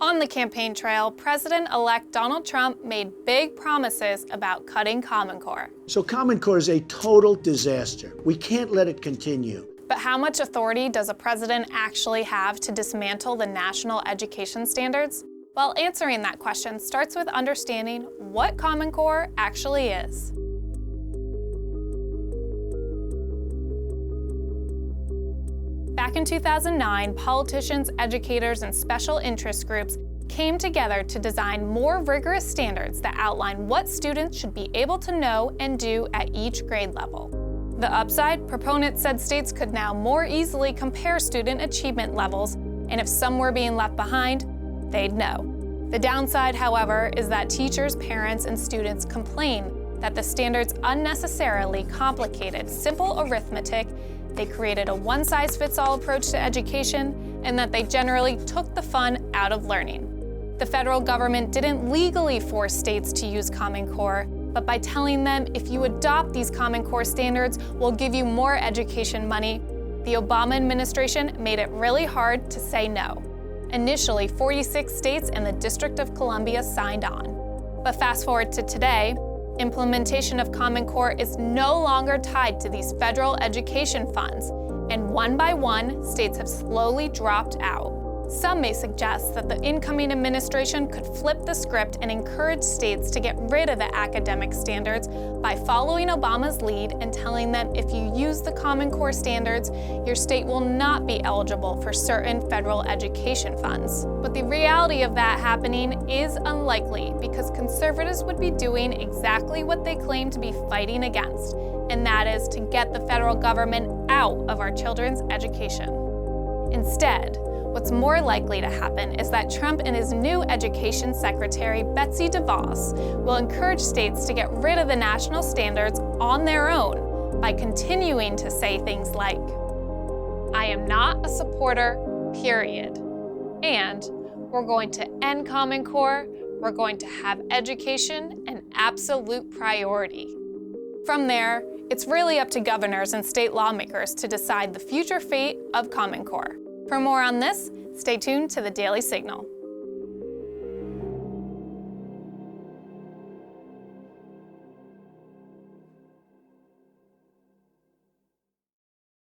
On the campaign trail, President-elect Donald Trump made big promises about cutting Common Core. So Common Core is a total disaster. We can't let it continue. But how much authority does a president actually have to dismantle the national education standards? Well, answering that question starts with understanding what Common Core actually is. Back in 2009, politicians, educators, and special interest groups came together to design more rigorous standards that outline what students should be able to know and do at each grade level. The upside, proponents said states could now more easily compare student achievement levels, and if some were being left behind, they'd know. The downside, however, is that teachers, parents, and students complain that the standards unnecessarily complicated simple arithmetic, they created a one-size-fits-all approach to education, and that they generally took the fun out of learning. The federal government didn't legally force states to use Common Core, but by telling them, if you adopt these Common Core standards, we'll give you more education money, the Obama administration made it really hard to say no. Initially, 46 states and the District of Columbia signed on. But fast forward to today, implementation of Common Core is no longer tied to these federal education funds, and one by one, states have slowly dropped out. Some may suggest that the incoming administration could flip the script and encourage states to get rid of the academic standards by following Obama's lead and telling them if you use the Common Core standards, your state will not be eligible for certain federal education funds. But the reality of that happening is unlikely because conservatives would be doing exactly what they claim to be fighting against, and that is to get the federal government out of our children's education. Instead, what's more likely to happen is that Trump and his new Education Secretary, Betsy DeVos, will encourage states to get rid of the national standards on their own by continuing to say things like, "I am not a supporter, period." And we're going to end Common Core, we're going to have education an absolute priority. From there, it's really up to governors and state lawmakers to decide the future fate of Common Core. For more on this, stay tuned to the Daily Signal.